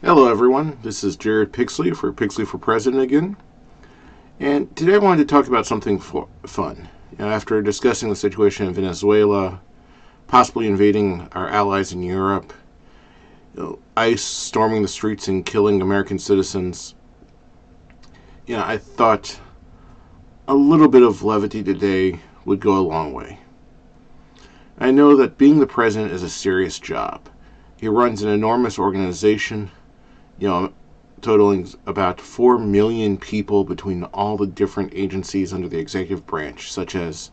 Hello everyone, this is Jared Pixley for Pixley for President again. And today I wanted to talk about something fun. After discussing the situation in Venezuela, possibly invading our allies in Europe, ICE storming the streets and killing American citizens, I thought a little bit of levity today would go a long way. I know that being the president is a serious job. He runs an enormous organization, totaling about 4 million people between all the different agencies under the executive branch, such as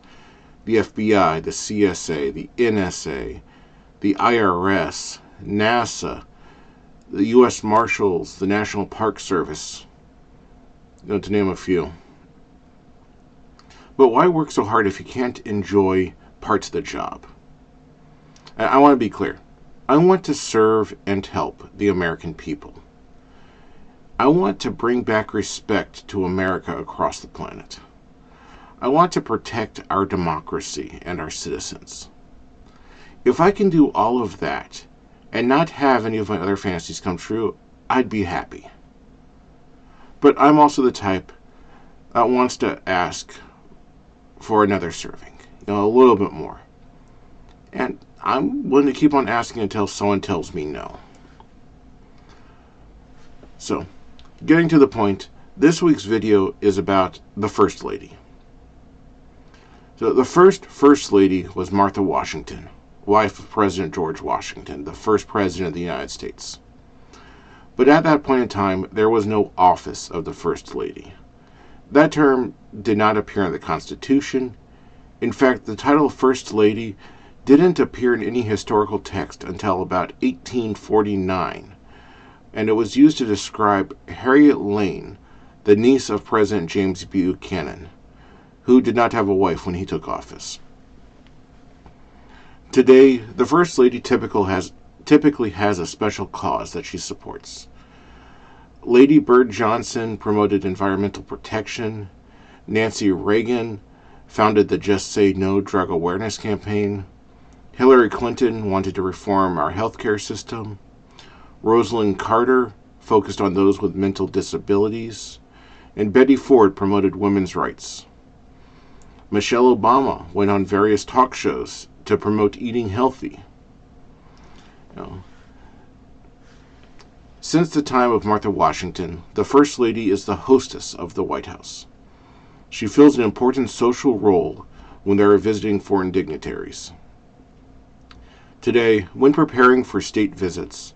the FBI, the CSA, the NSA, the IRS, NASA, the U.S. Marshals, the National Park Service, to name a few. But why work so hard if you can't enjoy parts of the job? I want to be clear. I want to serve and help the American people. I want to bring back respect to America across the planet. I want to protect our democracy and our citizens. If I can do all of that and not have any of my other fantasies come true, I'd be happy. But I'm also the type that wants to ask for another serving, a little bit more. And I'm willing to keep on asking until someone tells me no. So, getting to the point, this week's video is about the First Lady. So the First Lady was Martha Washington, wife of President George Washington, the first president of the United States. But at that point in time, there was no office of the First Lady. That term did not appear in the Constitution. In fact, the title First Lady didn't appear in any historical text until about 1849. And it was used to describe Harriet Lane, the niece of President James Buchanan, who did not have a wife when he took office. Today, the First Lady typically has a special cause that she supports. Lady Bird Johnson promoted environmental protection. Nancy Reagan founded the Just Say No drug awareness campaign. Hillary Clinton wanted to reform our healthcare system. Rosalind Carter focused on those with mental disabilities, and Betty Ford promoted women's rights. Michelle Obama went on various talk shows to promote eating healthy. Since the time of Martha Washington, the First Lady is the hostess of the White House. She fills an important social role when there are visiting foreign dignitaries. Today, when preparing for state visits,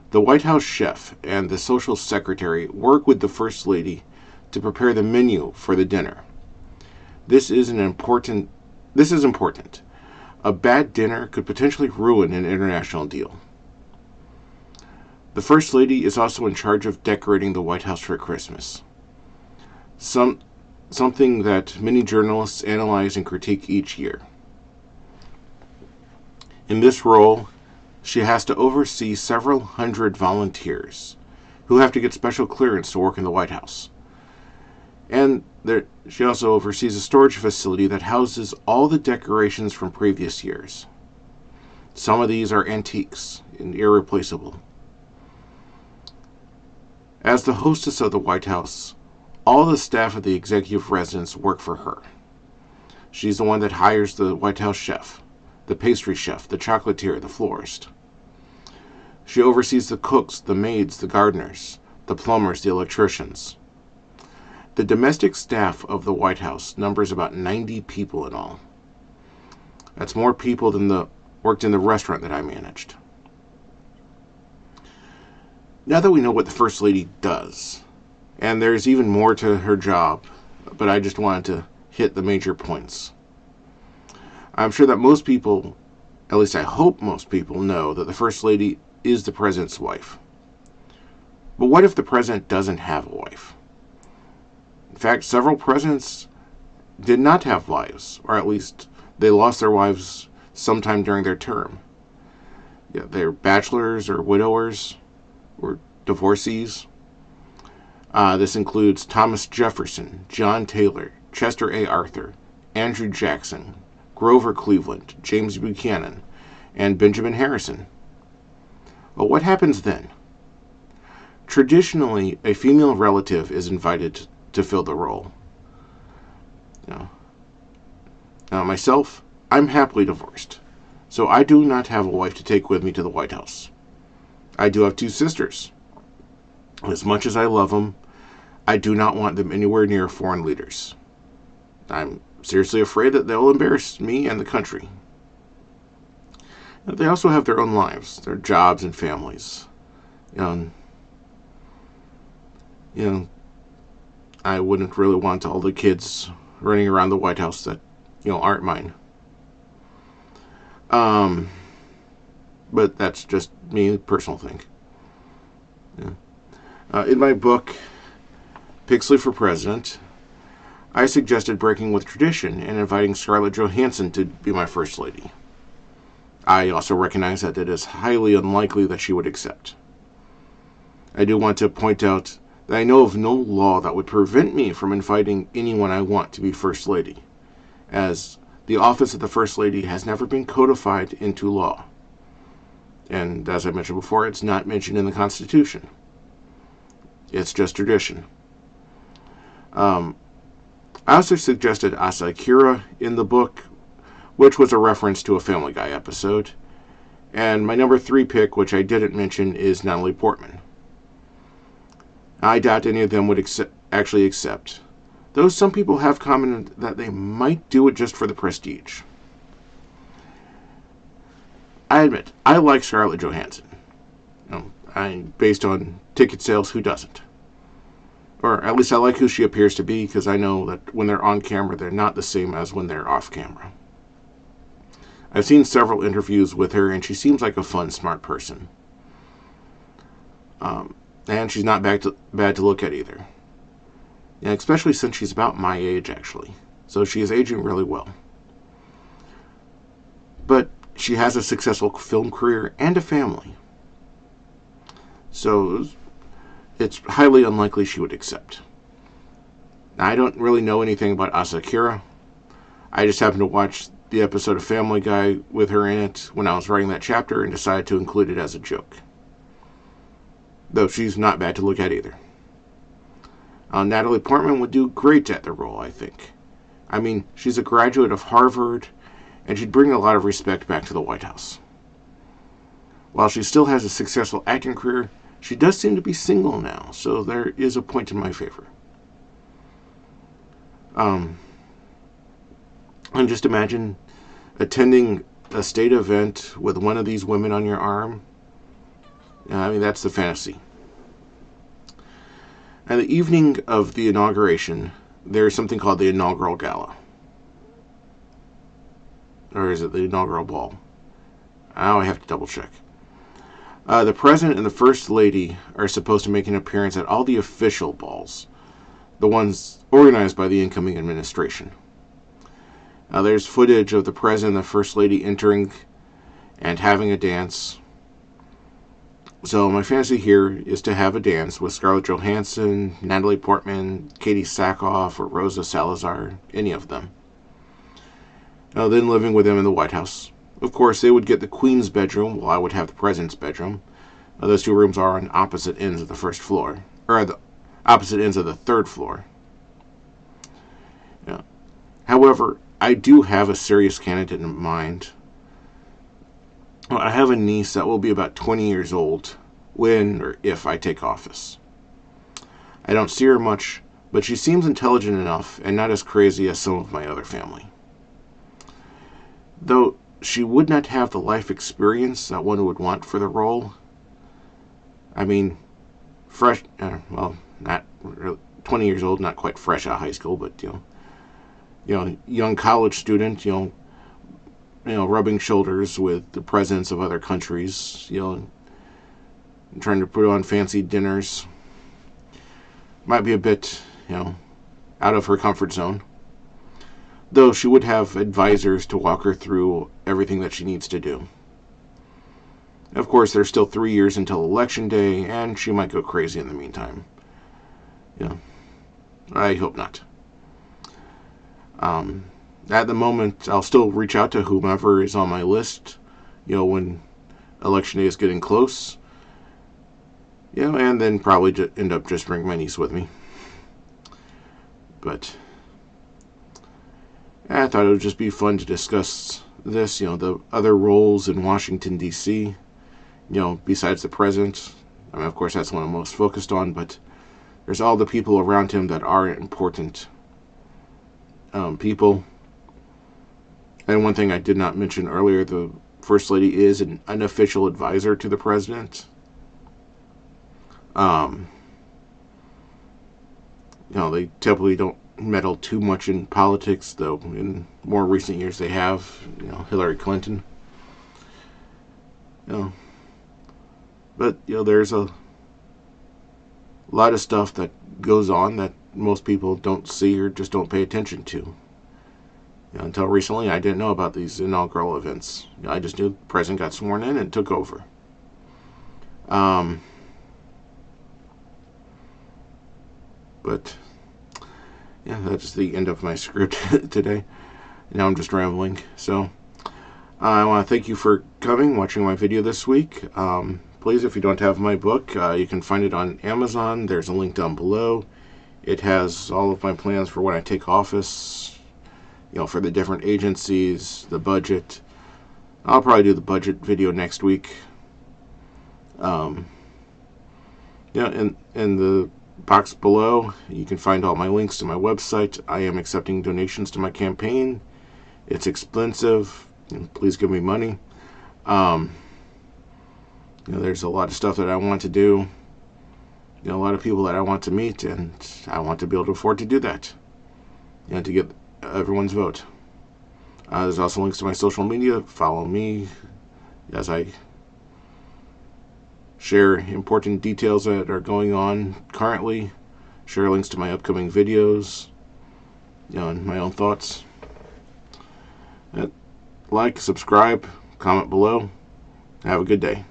the White House chef and the social secretary work with the First Lady to prepare the menu for the dinner. This is important. A bad dinner could potentially ruin an international deal. The First Lady is also in charge of decorating the White House for Christmas. Something that many journalists analyze and critique each year. In this role, she has to oversee several hundred volunteers who have to get special clearance to work in the White House. And she also oversees a storage facility that houses all the decorations from previous years. Some of these are antiques and irreplaceable. As the hostess of the White House, all the staff of the executive residence work for her. She's the one that hires the White House chef, the pastry chef, the chocolatier, the florist. She oversees the cooks, the maids, the gardeners, the plumbers, the electricians. The domestic staff of the White House numbers about 90 people in all. That's more people than worked in the restaurant that I managed. Now that we know what the First Lady does, and there's even more to her job, but I just wanted to hit the major points. I'm sure that most people, at least I hope most people, know that the First Lady is the president's wife. But what if the president doesn't have a wife? In fact, several presidents did not have wives, or at least they lost their wives sometime during their term. They're bachelors or widowers or divorcees. This includes Thomas Jefferson, John Taylor, Chester A. Arthur, Andrew Jackson, Grover Cleveland, James Buchanan, and Benjamin Harrison. Well, what happens then? traditionally, a female relative is invited to fill the role. Now, myself, I'm happily divorced, so I do not have a wife to take with me to the White House. I do have two sisters. As much as I love them, I do not want them anywhere near foreign leaders. I'm seriously afraid that they'll embarrass me and the country. They also have their own lives, their jobs and families. I wouldn't really want all the kids running around the White House that, aren't mine. But that's just me, personal thing. In my book, Pixley for President, I suggested breaking with tradition and inviting Scarlett Johansson to be my First Lady. I also recognize that it is highly unlikely that she would accept. I do want to point out that I know of no law that would prevent me from inviting anyone I want to be First Lady, as the office of the First Lady has never been codified into law. And as I mentioned before, it's not mentioned in the Constitution. It's just tradition. I also suggested Asa Akira in the book, which was a reference to a Family Guy episode. And my number 3 pick, which I didn't mention, is Natalie Portman. I doubt any of them would actually accept, though some people have commented that they might do it just for the prestige. I admit, I like Scarlett Johansson. Based on ticket sales, who doesn't? Or at least I like who she appears to be, because I know that when they're on camera, they're not the same as when they're off camera. I've seen several interviews with her, and she seems like a fun, smart person. And she's not bad to look at either. And especially since she's about my age, actually. So she is aging really well. But she has a successful film career and a family. So it's highly unlikely she would accept. Now, I don't really know anything about Asa Akira. I just happened to watch the episode of Family Guy with her in it when I was writing that chapter and decided to include it as a joke. Though she's not bad to look at either. Natalie Portman would do great at the role, I think. I mean, she's a graduate of Harvard, and she'd bring a lot of respect back to the White House. While she still has a successful acting career, she does seem to be single now, so there is a point in my favor. And just imagine attending a state event with one of these women on your arm. That's the fantasy. And the evening of the inauguration, there's something called the inaugural gala. Or is it the inaugural ball? I have to double check. The President and the First Lady are supposed to make an appearance at all the official balls, the ones organized by the incoming administration. There's footage of the President and the First Lady entering and having a dance. So my fantasy here is to have a dance with Scarlett Johansson, Natalie Portman, Katie Sackhoff, or Rosa Salazar, any of them. Then living with them in the White House. Of course, they would get the Queen's bedroom, while I would have the President's bedroom. Those two rooms are on opposite ends of the first floor, or the opposite ends of the third floor. However, I do have a serious candidate in mind. I have a niece that will be about 20 years old when or if I take office. I don't see her much, but she seems intelligent enough and not as crazy as some of my other family. Though she would not have the life experience that one would want for the role. I mean, fresh, not really, 20 years old, not quite fresh out of high school, but, young college student, rubbing shoulders with the presidents of other countries, trying to put on fancy dinners. Might be a bit, out of her comfort zone. Though she would have advisors to walk her through everything that she needs to do. Of course, there's still 3 years until Election Day, and she might go crazy in the meantime. I hope not. At the moment, I'll still reach out to whomever is on my list, when Election Day is getting close. and then probably end up just bringing my niece with me. But I thought it would just be fun to discuss this, the other roles in Washington, D.C., besides the president. I mean, of course, that's what I'm most focused on, but there's all the people around him that are important people. And one thing I did not mention earlier, the First Lady is an unofficial advisor to the president. They typically don't meddle too much in politics, though in more recent years they have. Hillary Clinton. But there's a lot of stuff that goes on that most people don't see or just don't pay attention to. Until recently, I didn't know about these inaugural events. I just knew the president got sworn in and took over. But that's the end of my script today. Now I'm just rambling. So I want to thank you for watching my video this week. Please, if you don't have my book, you can find it on Amazon. There's a link down below. It has all of my plans for when I take office, for the different agencies, the budget. I'll probably do the budget video next week. In the box below, you can find all my links to my website. I am accepting donations to my campaign. It's expensive. Please give me money. There's a lot of stuff that I want to do. A lot of people that I want to meet, and I want to be able to afford to do that. To get everyone's vote. There's also links to my social media. Follow me as I share important details that are going on currently. Share links to my upcoming videos. And my own thoughts. Like, subscribe, comment below. Have a good day.